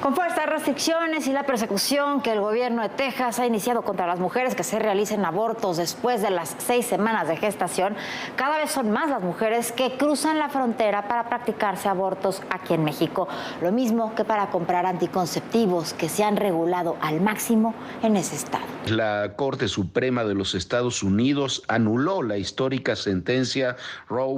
Con fuertes restricciones y la persecución que el gobierno de Texas ha iniciado contra las mujeres que se realicen abortos después de las 6 semanas de gestación, cada vez son más las mujeres que cruzan la frontera para practicarse abortos aquí en México. Lo mismo que para comprar anticonceptivos que se han regulado al máximo en ese estado. La Corte Suprema de los Estados Unidos anuló la histórica sentencia Roe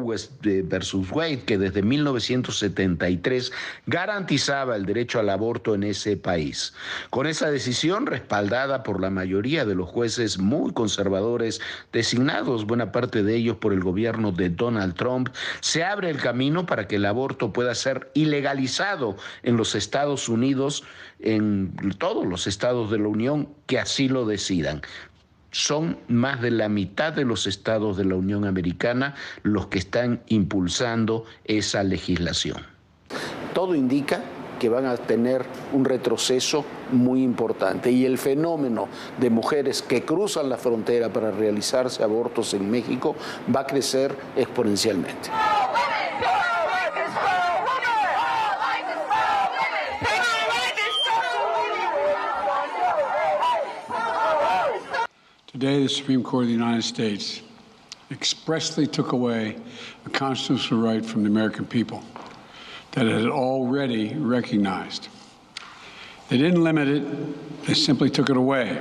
versus Wade, que desde 1973 garantizaba el derecho al aborto en ese país. Con esa decisión, respaldada por la mayoría de los jueces muy conservadores designados, buena parte de ellos por el gobierno de Donald Trump, se abre el camino para que el aborto pueda ser ilegalizado en los Estados Unidos, en todos los estados de la Unión que así lo decidan. Son más de la mitad de los estados de la Unión Americana los que están impulsando esa legislación. Todo indica que van a tener un retroceso muy importante, y el fenómeno de mujeres que cruzan la frontera para realizarse abortos en México va a crecer exponencialmente. Today, the Supreme Court of the United States expressly took away a constitutional right from the American people that it had already recognized. They didn't limit it, they simply took it away.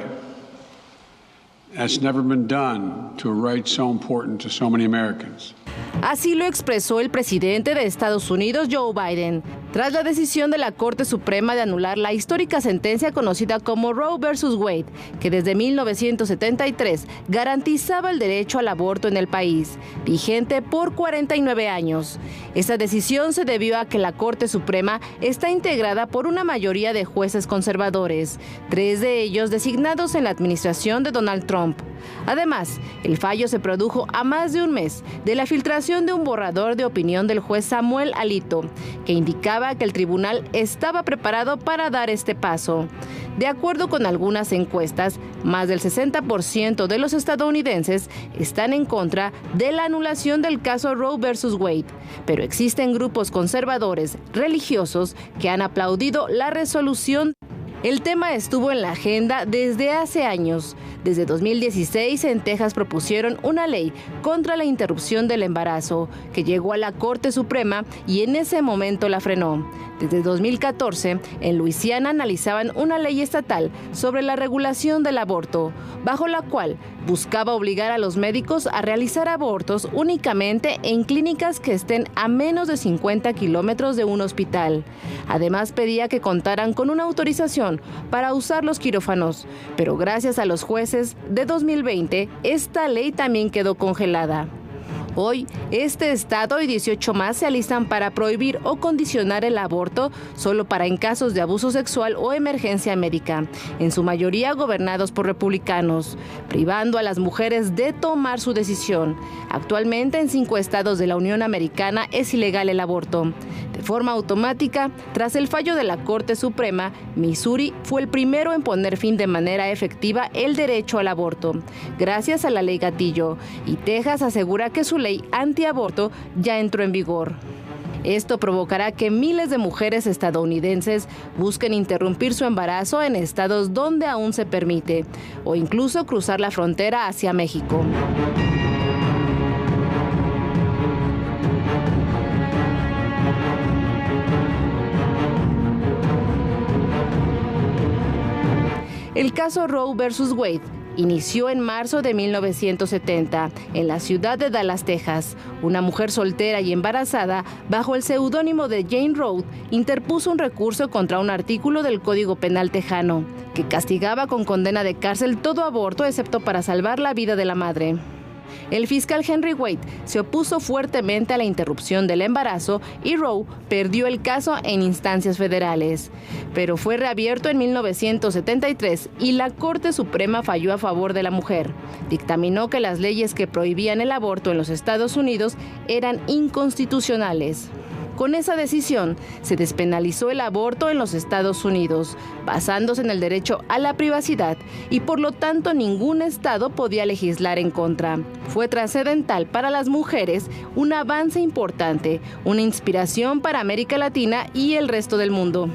That's never been done to a right so important to so many Americans. Así lo expresó el presidente de Estados Unidos, Joe Biden, tras la decisión de la Corte Suprema de anular la histórica sentencia conocida como Roe versus Wade, que desde 1973 garantizaba el derecho al aborto en el país, vigente por 49 años. Esa decisión se debió a que la Corte Suprema está integrada por una mayoría de jueces conservadores, 3 de ellos designados en la administración de Donald Trump. Además, el fallo se produjo a más de un mes de la filtración de un borrador de opinión del juez Samuel Alito, que indicaba que el tribunal estaba preparado para dar este paso. De acuerdo con algunas encuestas, más del 60% de los estadounidenses están en contra de la anulación del caso Roe versus Wade, pero existen grupos conservadores religiosos que han aplaudido la resolución. El tema estuvo en la agenda desde hace años. Desde 2016 en Texas propusieron una ley contra la interrupción del embarazo, que llegó a la Corte Suprema y en ese momento la frenó. Desde 2014, en Luisiana analizaban una ley estatal sobre la regulación del aborto, bajo la cual buscaba obligar a los médicos a realizar abortos únicamente en clínicas que estén a menos de 50 kilómetros de un hospital. Además, pedía que contaran con una autorización para usar los quirófanos, pero gracias a los jueces de 2020, esta ley también quedó congelada. Hoy, este estado y 18 más se alistan para prohibir o condicionar el aborto solo para en casos de abuso sexual o emergencia médica, en su mayoría gobernados por republicanos, privando a las mujeres de tomar su decisión. Actualmente, en 5 estados de la Unión Americana es ilegal el aborto. De forma automática, tras el fallo de la Corte Suprema, Missouri fue el primero en poner fin de manera efectiva el derecho al aborto, gracias a la ley Gatillo, y Texas asegura que su ley antiaborto ya entró en vigor. Esto provocará que miles de mujeres estadounidenses busquen interrumpir su embarazo en estados donde aún se permite, o incluso cruzar la frontera hacia México. El caso Roe versus Wade inició en marzo de 1970 en la ciudad de Dallas, Texas. Una mujer soltera y embarazada, bajo el seudónimo de Jane Roe, interpuso un recurso contra un artículo del Código Penal tejano que castigaba con condena de cárcel todo aborto excepto para salvar la vida de la madre. El fiscal Henry Wade se opuso fuertemente a la interrupción del embarazo y Roe perdió el caso en instancias federales. Pero fue reabierto en 1973 y la Corte Suprema falló a favor de la mujer. Dictaminó que las leyes que prohibían el aborto en los Estados Unidos eran inconstitucionales. Con esa decisión, se despenalizó el aborto en los Estados Unidos, basándose en el derecho a la privacidad, y por lo tanto ningún estado podía legislar en contra. Fue trascendental para las mujeres, un avance importante, una inspiración para América Latina y el resto del mundo.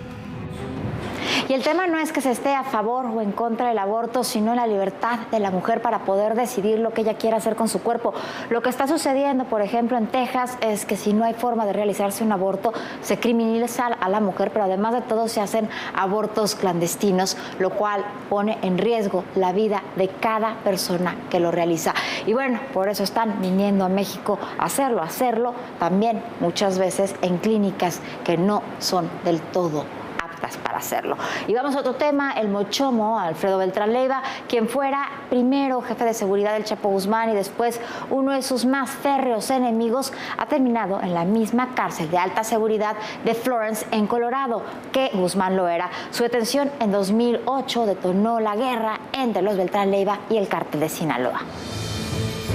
Y el tema no es que se esté a favor o en contra del aborto, sino la libertad de la mujer para poder decidir lo que ella quiera hacer con su cuerpo. Lo que está sucediendo, por ejemplo, en Texas, es que si no hay forma de realizarse un aborto, se criminaliza a la mujer, pero además de todo se hacen abortos clandestinos, lo cual pone en riesgo la vida de cada persona que lo realiza. Y bueno, por eso están viniendo a México a hacerlo también muchas veces en clínicas que no son del todo aptas para hacerlo. Y vamos a otro tema, el mochomo Alfredo Beltrán Leiva, quien fuera primero jefe de seguridad del Chapo Guzmán y después uno de sus más férreos enemigos, ha terminado en la misma cárcel de alta seguridad de Florence, en Colorado, que Guzmán lo era. Su detención en 2008 detonó la guerra entre los Beltrán Leiva y el cártel de Sinaloa.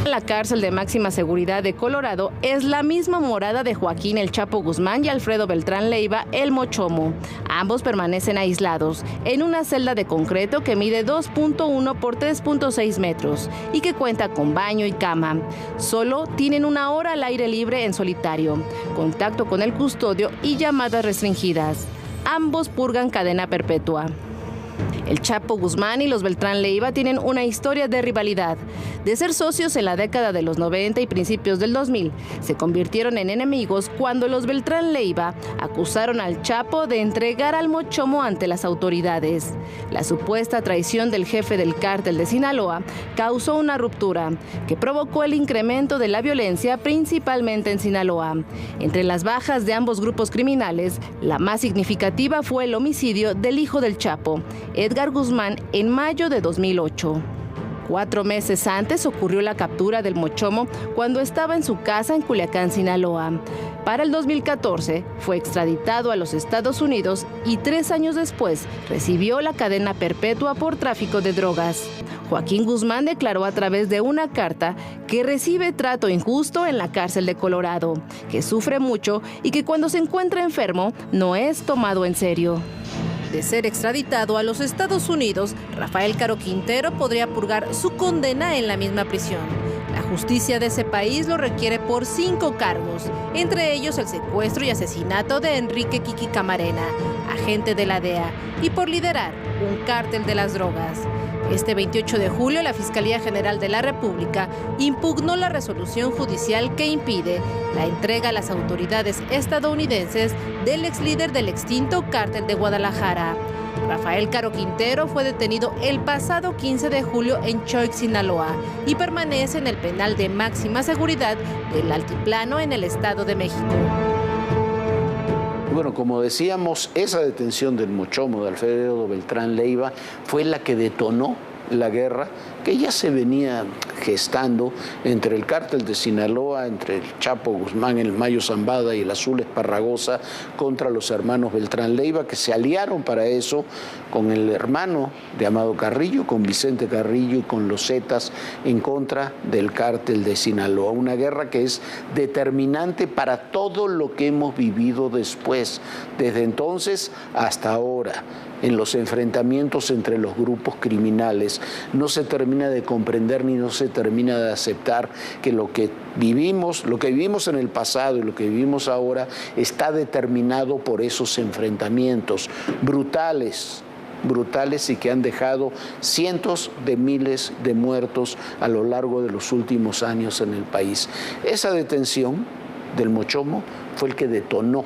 La cárcel de máxima seguridad de Colorado es la misma morada de Joaquín El Chapo Guzmán y Alfredo Beltrán Leiva, el Mochomo. Ambos permanecen aislados en una celda de concreto que mide 2.1 por 3.6 metros y que cuenta con baño y cama. Solo tienen 1 hora al aire libre en solitario, contacto con el custodio y llamadas restringidas. Ambos purgan cadena perpetua. El Chapo Guzmán y los Beltrán Leiva tienen una historia de rivalidad. De ser socios en la década de los 90 y principios del 2000, se convirtieron en enemigos cuando los Beltrán Leiva acusaron al Chapo de entregar al Mochomo ante las autoridades. La supuesta traición del jefe del cártel de Sinaloa causó una ruptura que provocó el incremento de la violencia, principalmente en Sinaloa. Entre las bajas de ambos grupos criminales, la más significativa fue el homicidio del hijo del Chapo, Edgar Guzmán, en mayo de 2008. 4 meses antes ocurrió la captura del Mochomo cuando estaba en su casa en Culiacán, Sinaloa. Para el 2014 fue extraditado a los Estados Unidos y 3 años después recibió la cadena perpetua por tráfico de drogas. Joaquín Guzmán declaró a través de una carta que recibe trato injusto en la cárcel de Colorado, que sufre mucho y que cuando se encuentra enfermo no es tomado en serio. De ser extraditado a los Estados Unidos, Rafael Caro Quintero podría purgar su condena en la misma prisión. La justicia de ese país lo requiere por 5 cargos, entre ellos el secuestro y asesinato de Enrique Kiki Camarena, agente de la DEA, y por liderar un cártel de las drogas. Este 28 de julio, la Fiscalía General de la República impugnó la resolución judicial que impide la entrega a las autoridades estadounidenses del ex líder del extinto cártel de Guadalajara. Rafael Caro Quintero fue detenido el pasado 15 de julio en Choix, Sinaloa, y permanece en el penal de máxima seguridad del Altiplano en el Estado de México. Bueno, como decíamos, esa detención del Mochomo de Alfredo Beltrán Leiva fue la que detonó la guerra que ya se venía gestando entre el cártel de Sinaloa, entre el Chapo Guzmán, el Mayo Zambada y el Azul Esparragosa contra los hermanos Beltrán Leiva, que se aliaron para eso con el hermano de Amado Carrillo, con Vicente Carrillo y con los Zetas en contra del cártel de Sinaloa. Una guerra que es determinante para todo lo que hemos vivido después, desde entonces hasta ahora. En los enfrentamientos entre los grupos criminales no se termina de comprender ni no se termina de aceptar que lo que vivimos en el pasado y lo que vivimos ahora está determinado por esos enfrentamientos brutales y que han dejado cientos de miles de muertos a lo largo de los últimos años en el país. Esa detención del Mochomo fue el que detonó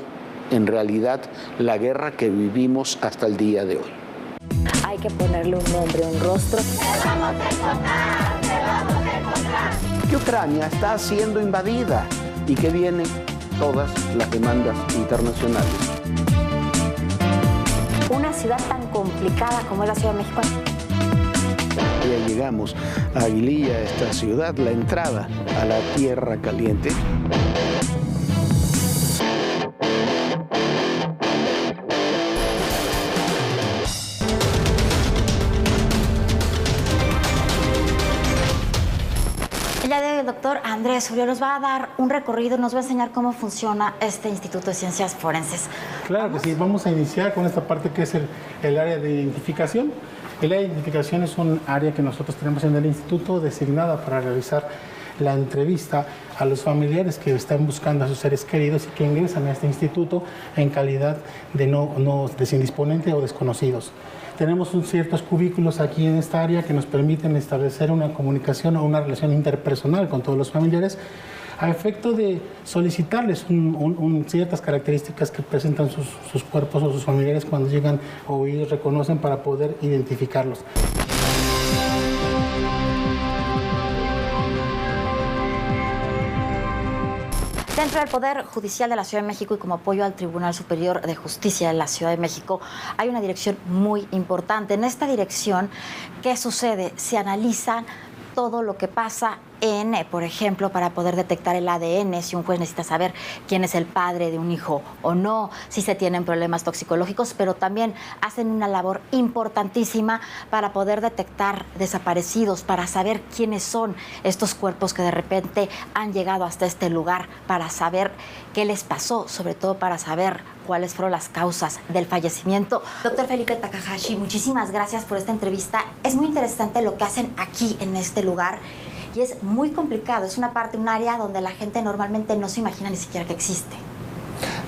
en realidad la guerra que vivimos hasta el día de hoy. Hay que ponerle un nombre, un rostro. ¡Te vamos a encontrar! ¡Te vamos a encontrar! Que Ucrania está siendo invadida y que vienen todas las demandas internacionales. Una ciudad tan complicada como es la Ciudad de México. Ya llegamos a Aguililla, esta ciudad, la entrada a la Tierra Caliente. El doctor Andrés Uriol nos va a dar un recorrido, nos va a enseñar cómo funciona este Instituto de Ciencias Forenses. Claro que sí, vamos a iniciar con esta parte que es el área de identificación. El área de identificación es un área que nosotros tenemos en el instituto designada para realizar la entrevista a los familiares que están buscando a sus seres queridos y que ingresan a este instituto en calidad de no indisponentes o desconocidos. Tenemos ciertos cubículos aquí en esta área que nos permiten establecer una comunicación o una relación interpersonal con todos los familiares a efecto de solicitarles ciertas características que presentan sus cuerpos o sus familiares cuando llegan o ellos reconocen para poder identificarlos. Dentro del Poder Judicial de la Ciudad de México y como apoyo al Tribunal Superior de Justicia de la Ciudad de México, hay una dirección muy importante. En esta dirección, ¿qué sucede? Se analiza todo lo que pasa por ejemplo, para poder detectar el ADN, si un juez necesita saber quién es el padre de un hijo o no, si se tienen problemas toxicológicos, pero también hacen una labor importantísima para poder detectar desaparecidos, para saber quiénes son estos cuerpos que de repente han llegado hasta este lugar, para saber qué les pasó, sobre todo para saber cuáles fueron las causas del fallecimiento. Doctor Felipe Takahashi, muchísimas gracias por esta entrevista. Es muy interesante lo que hacen aquí en este lugar. Y es muy complicado, es un área donde la gente normalmente no se imagina ni siquiera que existe.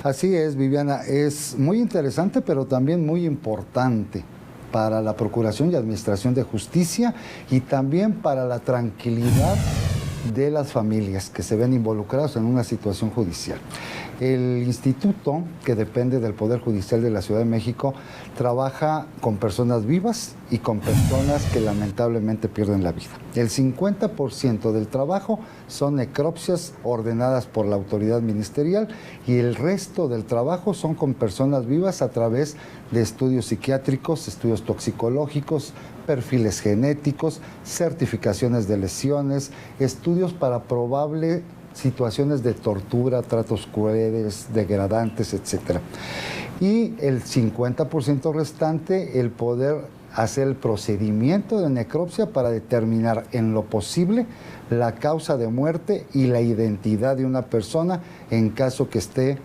Así es, Viviana, es muy interesante, pero también muy importante para la Procuración y Administración de Justicia y también para la tranquilidad de las familias que se ven involucradas en una situación judicial. El instituto, que depende del Poder Judicial de la Ciudad de México, trabaja con personas vivas y con personas que lamentablemente pierden la vida. El 50% del trabajo son necropsias ordenadas por la autoridad ministerial y el resto del trabajo son con personas vivas a través de estudios psiquiátricos, estudios toxicológicos, perfiles genéticos, certificaciones de lesiones, estudios para probable situaciones de tortura, tratos crueles, degradantes, etc. Y el 50% restante, el poder hacer el procedimiento de necropsia para determinar en lo posible la causa de muerte y la identidad de una persona en caso que esté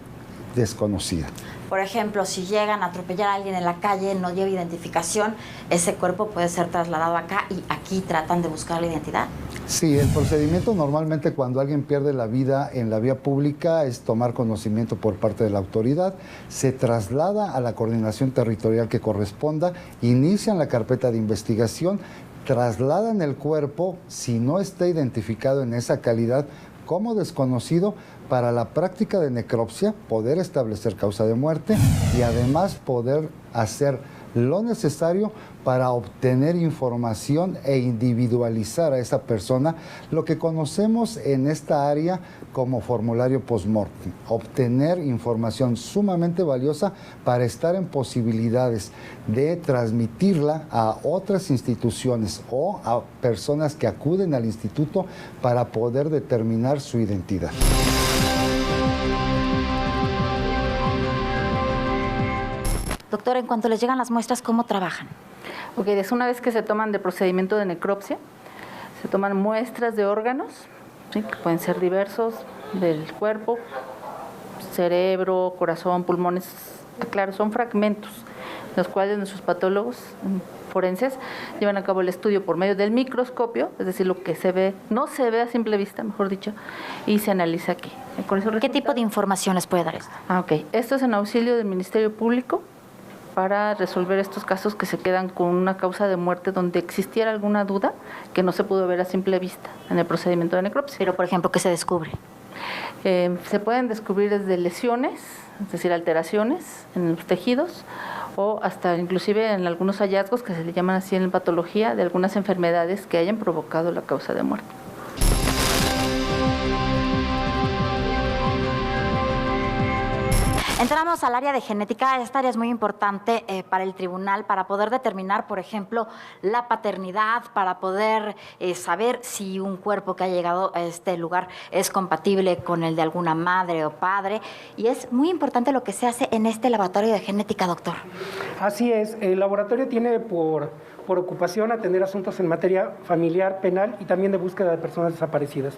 desconocida. Por ejemplo, si llegan a atropellar a alguien en la calle, no lleva identificación, ese cuerpo puede ser trasladado acá y aquí tratan de buscar la identidad. Sí, el procedimiento normalmente cuando alguien pierde la vida en la vía pública es tomar conocimiento por parte de la autoridad, se traslada a la coordinación territorial que corresponda, inician la carpeta de investigación, trasladan el cuerpo, si no está identificado en esa calidad como desconocido, para la práctica de necropsia, poder establecer causa de muerte y además poder hacer lo necesario para obtener información e individualizar a esa persona, lo que conocemos en esta área como formulario post-mortem, obtener información sumamente valiosa para estar en posibilidades de transmitirla a otras instituciones o a personas que acuden al instituto para poder determinar su identidad. Doctora, en cuanto les llegan las muestras, ¿cómo trabajan? Ok, es una vez que se toman de procedimiento de necropsia, se toman muestras de órganos, ¿sí?, que pueden ser diversos, del cuerpo, cerebro, corazón, pulmones, claro, son fragmentos, los cuales nuestros patólogos forenses llevan a cabo el estudio por medio del microscopio, es decir, lo que se ve, no se ve a simple vista, mejor dicho, y se analiza aquí. ¿Qué tipo de información les puede dar esto? Ok, esto es en auxilio del Ministerio Público para resolver estos casos que se quedan con una causa de muerte donde existiera alguna duda que no se pudo ver a simple vista en el procedimiento de necropsia. Pero, por ejemplo, ¿qué se descubre? Se pueden descubrir desde lesiones, es decir, alteraciones en los tejidos, o hasta inclusive en algunos hallazgos que se le llaman así en patología de algunas enfermedades que hayan provocado la causa de muerte. Entramos al área de genética. Esta área es muy importante para el tribunal, para poder determinar, por ejemplo, la paternidad, para poder saber si un cuerpo que ha llegado a este lugar es compatible con el de alguna madre o padre. Y es muy importante lo que se hace en este laboratorio de genética, doctor. Así es. El laboratorio tiene por ocupación atender asuntos en materia familiar, penal y también de búsqueda de personas desaparecidas.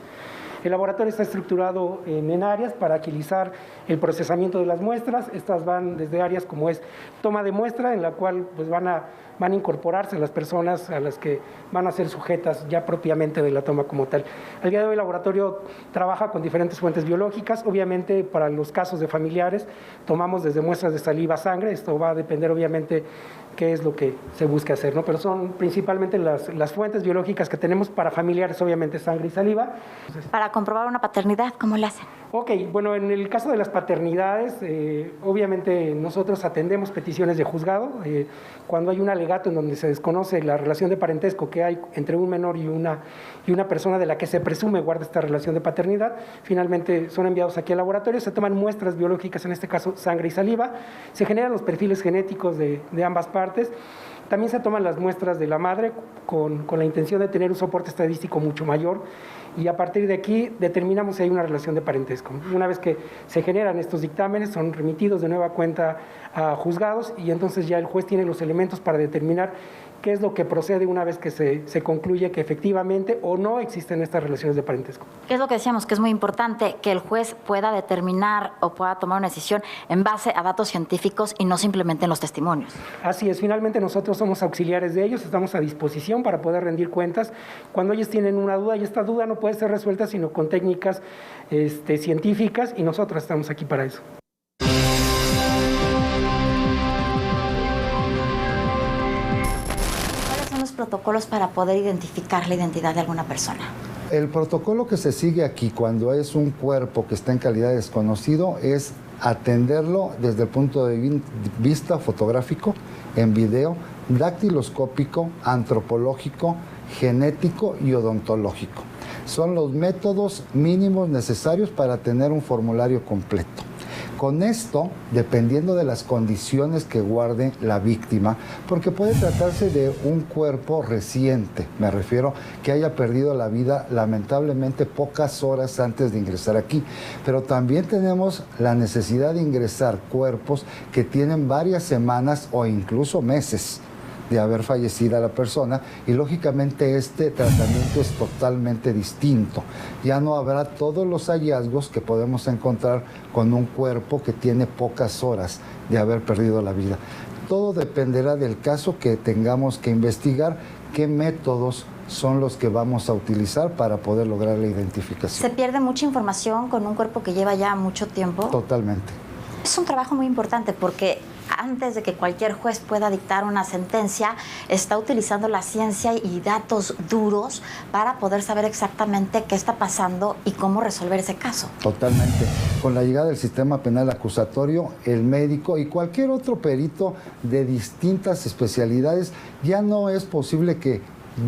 El laboratorio está estructurado en áreas para agilizar el procesamiento de las muestras. Estas van desde áreas como es toma de muestra, en la cual pues van a incorporarse las personas a las que van a ser sujetas ya propiamente de la toma como tal. Al día de hoy el laboratorio trabaja con diferentes fuentes biológicas. Obviamente para los casos de familiares tomamos desde muestras de saliva, sangre. Esto va a depender obviamente qué es lo que se busca hacer, ¿no? Pero son principalmente las fuentes biológicas que tenemos para familiares, obviamente sangre y saliva. Para comprobar una paternidad, ¿cómo le hacen? Ok, bueno, en el caso de las paternidades, obviamente nosotros atendemos peticiones de juzgado. Cuando hay un alegato en donde se desconoce la relación de parentesco que hay entre un menor y una persona de la que se presume guarda esta relación de paternidad, finalmente son enviados aquí al laboratorio, se toman muestras biológicas, en este caso sangre y saliva, se generan los perfiles genéticos de ambas partes. También se toman las muestras de la madre con la intención de tener un soporte estadístico mucho mayor, y a partir de aquí determinamos si hay una relación de parentesco. Una vez que se generan estos dictámenes, son remitidos de nueva cuenta a juzgados, y entonces ya el juez tiene los elementos para determinar qué es lo que procede una vez que se concluye que efectivamente o no existen estas relaciones de parentesco. ¿Qué es lo que decíamos? Que es muy importante que el juez pueda determinar o pueda tomar una decisión en base a datos científicos y no simplemente en los testimonios. Así es, finalmente nosotros somos auxiliares de ellos, estamos a disposición para poder rendir cuentas cuando ellos tienen una duda, y esta duda no puede ser resuelta sino con técnicas científicas, y nosotros estamos aquí para eso. Protocolos para poder identificar la identidad de alguna persona. El protocolo que se sigue aquí cuando es un cuerpo que está en calidad de desconocido es atenderlo desde el punto de vista fotográfico, en video, dactiloscópico, antropológico, genético y odontológico. Son los métodos mínimos necesarios para tener un formulario completo. Con esto, dependiendo de las condiciones que guarde la víctima, porque puede tratarse de un cuerpo reciente, me refiero que haya perdido la vida lamentablemente pocas horas antes de ingresar aquí, pero también tenemos la necesidad de ingresar cuerpos que tienen varias semanas o incluso meses de haber fallecido la persona, y lógicamente este tratamiento es totalmente distinto. Ya no habrá todos los hallazgos que podemos encontrar con un cuerpo que tiene pocas horas de haber perdido la vida. Todo dependerá del caso que tengamos que investigar, qué métodos son los que vamos a utilizar para poder lograr la identificación. ¿Se pierde mucha información con un cuerpo que lleva ya mucho tiempo? Totalmente. Es un trabajo muy importante porque antes de que cualquier juez pueda dictar una sentencia, está utilizando la ciencia y datos duros para poder saber exactamente qué está pasando y cómo resolver ese caso. Totalmente. Con la llegada del sistema penal acusatorio, el médico y cualquier otro perito de distintas especialidades, ya no es posible que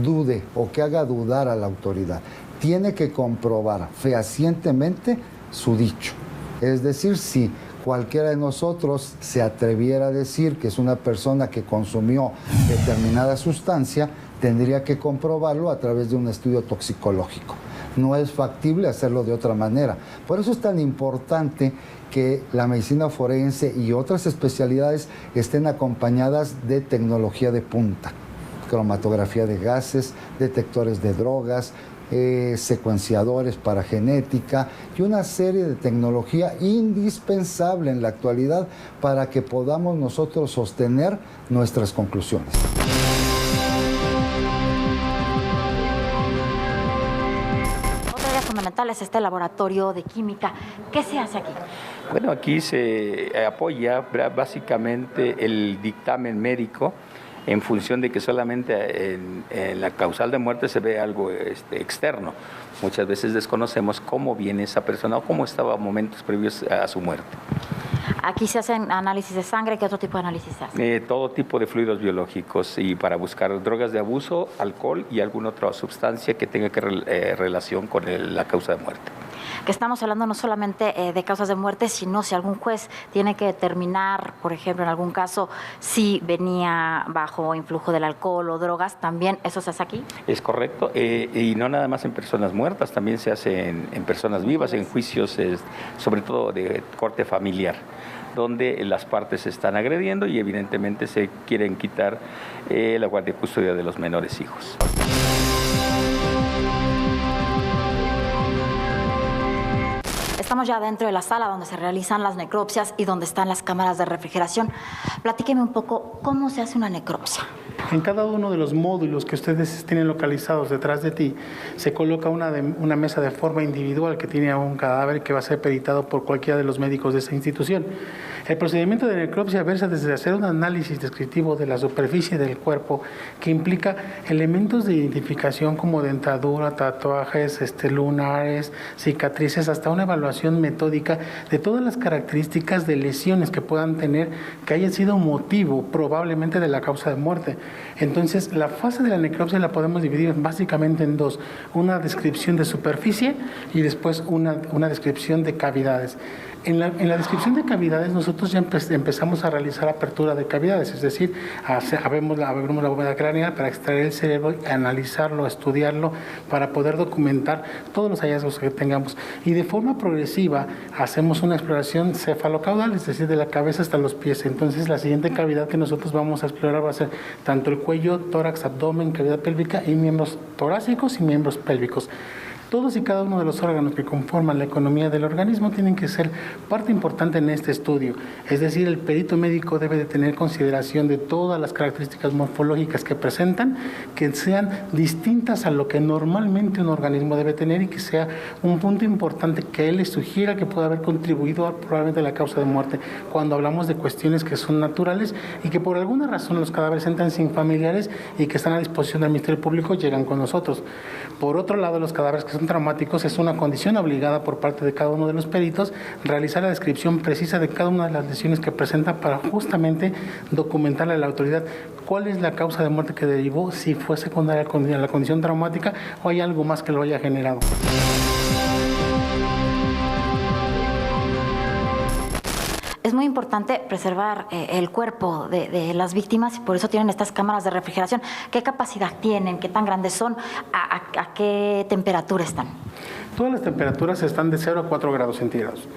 dude o que haga dudar a la autoridad. Tiene que comprobar fehacientemente su dicho. Es decir, si cualquiera de nosotros se atreviera a decir que es una persona que consumió determinada sustancia, tendría que comprobarlo a través de un estudio toxicológico. No es factible hacerlo de otra manera. Por eso es tan importante que la medicina forense y otras especialidades estén acompañadas de tecnología de punta, cromatografía de gases, detectores de drogas, secuenciadores para genética y una serie de tecnología indispensable en la actualidad para que podamos nosotros sostener nuestras conclusiones. Otra área fundamental es este laboratorio de química. ¿Qué se hace aquí? Bueno, aquí se apoya básicamente el dictamen médico en función de que solamente en la causal de muerte se ve algo externo. Muchas veces desconocemos cómo viene esa persona o cómo estaba momentos previos a su muerte. Aquí se hacen análisis de sangre. ¿Qué otro tipo de análisis se hace? Todo tipo de fluidos biológicos, y para buscar drogas de abuso, alcohol y alguna otra sustancia que tenga relación con la causa de muerte. Que estamos hablando no solamente de causas de muerte, sino si algún juez tiene que determinar, por ejemplo, en algún caso, si venía bajo influjo del alcohol o drogas, ¿también eso se hace aquí? Es correcto, y no nada más en personas muertas, también se hace en personas vivas, en juicios, sobre todo de corte familiar, donde las partes se están agrediendo y evidentemente se quieren quitar la guardia y custodia de los menores hijos. Estamos ya dentro de la sala donde se realizan las necropsias y donde están las cámaras de refrigeración. Platíqueme un poco cómo se hace una necropsia. En cada uno de los módulos que ustedes tienen localizados detrás de ti, se coloca una mesa de forma individual que tiene un cadáver que va a ser peritado por cualquiera de los médicos de esa institución. El procedimiento de necropsia versa desde hacer un análisis descriptivo de la superficie del cuerpo que implica elementos de identificación como dentadura, tatuajes, lunares, cicatrices, hasta una evaluación metódica de todas las características de lesiones que puedan tener que hayan sido motivo probablemente de la causa de muerte. Entonces, la fase de la necropsia la podemos dividir básicamente en dos: una descripción de superficie y después una descripción de cavidades. En la descripción de cavidades nosotros ya empezamos a realizar apertura de cavidades, es decir, abrimos la bóveda craneal para extraer el cerebro, analizarlo, estudiarlo, para poder documentar todos los hallazgos que tengamos. Y de forma progresiva hacemos una exploración cefalocaudal, es decir, de la cabeza hasta los pies. Entonces la siguiente cavidad que nosotros vamos a explorar va a ser tanto el cuello, tórax, abdomen, cavidad pélvica y miembros torácicos y miembros pélvicos. Todos y cada uno de los órganos que conforman la economía del organismo tienen que ser parte importante en este estudio. Es decir, el perito médico debe de tener consideración de todas las características morfológicas que presentan, que sean distintas a lo que normalmente un organismo debe tener y que sea un punto importante que él le sugiera que pueda haber contribuido probablemente a la causa de muerte, cuando hablamos de cuestiones que son naturales y que por alguna razón los cadáveres entran sin familiares y que están a disposición del Ministerio Público llegan con nosotros. Por otro lado, los cadáveres que son traumáticos es una condición obligada por parte de cada uno de los peritos realizar la descripción precisa de cada una de las lesiones que presenta para justamente documentarle a la autoridad cuál es la causa de muerte que derivó, si fue secundaria a la condición traumática o hay algo más que lo haya generado. Es muy importante preservar el cuerpo de las víctimas y por eso tienen estas cámaras de refrigeración. ¿Qué capacidad tienen? ¿Qué tan grandes son? ¿A qué temperatura están? Todas las temperaturas están de 0 a 4 grados centígrados.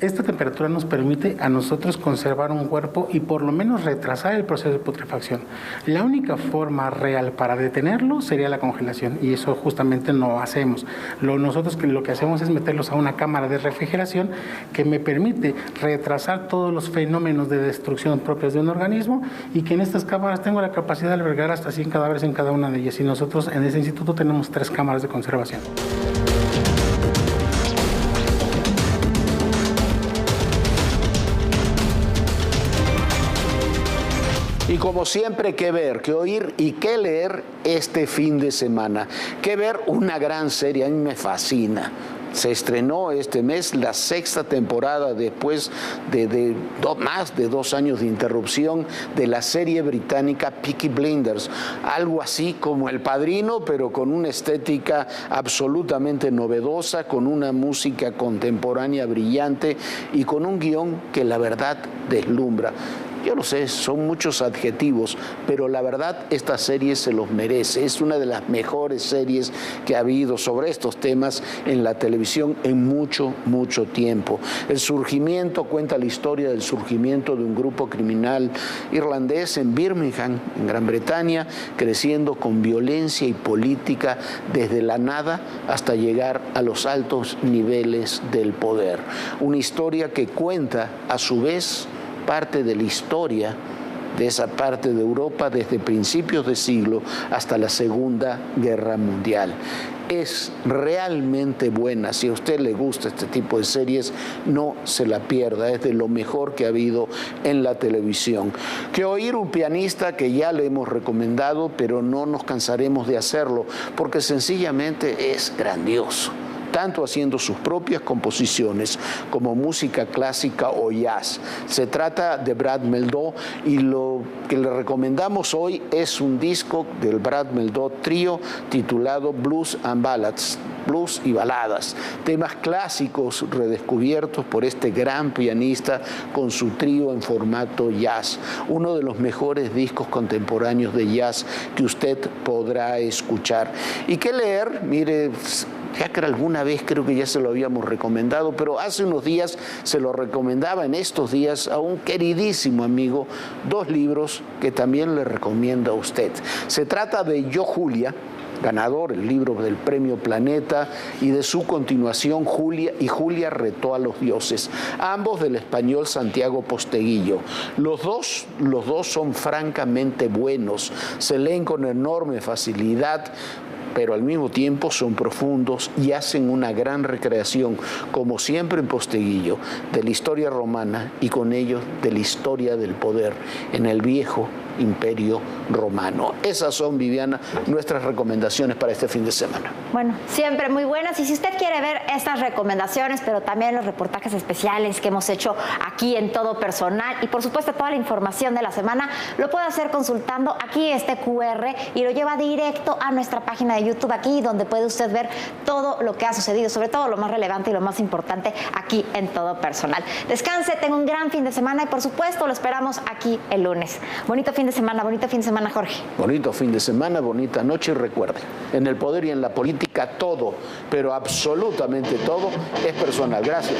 Esta temperatura nos permite a nosotros conservar un cuerpo y por lo menos retrasar el proceso de putrefacción. La única forma real para detenerlo sería la congelación y eso justamente no hacemos. Nosotros lo que hacemos es meterlos a una cámara de refrigeración que me permite retrasar todos los fenómenos de destrucción propios de un organismo y que en estas cámaras tengo la capacidad de albergar hasta 100 cadáveres en cada una de ellas y nosotros en ese instituto tenemos 3 cámaras de conservación. Y como siempre, qué ver, qué oír y qué leer este fin de semana. Qué ver una gran serie, a mí me fascina. Se estrenó este mes la 6ª temporada después de más de 2 años de interrupción de la serie británica Peaky Blinders. Algo así como El Padrino, pero con una estética absolutamente novedosa, con una música contemporánea brillante y con un guión que la verdad deslumbra. Yo lo sé, son muchos adjetivos, pero la verdad esta serie se los merece. Es una de las mejores series que ha habido sobre estos temas en la televisión en mucho, mucho tiempo. Cuenta la historia del surgimiento de un grupo criminal irlandés en Birmingham, en Gran Bretaña, creciendo con violencia y política desde la nada hasta llegar a los altos niveles del poder. Una historia que cuenta a su vez parte de la historia de esa parte de Europa desde principios de siglo hasta la Segunda Guerra Mundial. Es realmente buena. Si a usted le gusta este tipo de series, no se la pierda. Es de lo mejor que ha habido en la televisión. Que oír un pianista que ya le hemos recomendado, pero no nos cansaremos de hacerlo, porque sencillamente es grandioso. Tanto haciendo sus propias composiciones como música clásica o jazz. Se trata de Brad Mehldau y lo que le recomendamos hoy es un disco del Brad Mehldau Trio titulado Blues and Ballads, blues y baladas, temas clásicos redescubiertos por este gran pianista con su trío en formato jazz, uno de los mejores discos contemporáneos de jazz que usted podrá escuchar. ¿Y qué leer? Mire, ya que alguna vez creo que ya se lo habíamos recomendado, pero hace unos días se lo recomendaba en estos días a un queridísimo amigo, 2 libros que también le recomiendo a usted. Se trata de Yo Julia, ganador, el libro del Premio Planeta, y de su continuación Julia retó a los dioses, ambos del español Santiago Posteguillo. Los dos son francamente buenos, se leen con enorme facilidad, pero al mismo tiempo son profundos y hacen una gran recreación, como siempre en Posteguillo, de la historia romana y con ello de la historia del poder en el viejo Imperio Romano. Esas son, Viviana, nuestras recomendaciones para este fin de semana. Bueno, siempre muy buenas. Y si usted quiere ver estas recomendaciones, pero también los reportajes especiales que hemos hecho aquí en Todo Personal y por supuesto toda la información de la semana, lo puede hacer consultando aquí este QR y lo lleva directo a nuestra página de YouTube aquí, donde puede usted ver todo lo que ha sucedido, sobre todo lo más relevante y lo más importante aquí en Todo Personal. Descanse, tenga un gran fin de semana y por supuesto lo esperamos aquí el lunes. Bonito fin de semana, Jorge. Bonito fin de semana, bonita noche, y recuerde, en el poder y en la política todo, pero absolutamente todo es personal. Gracias.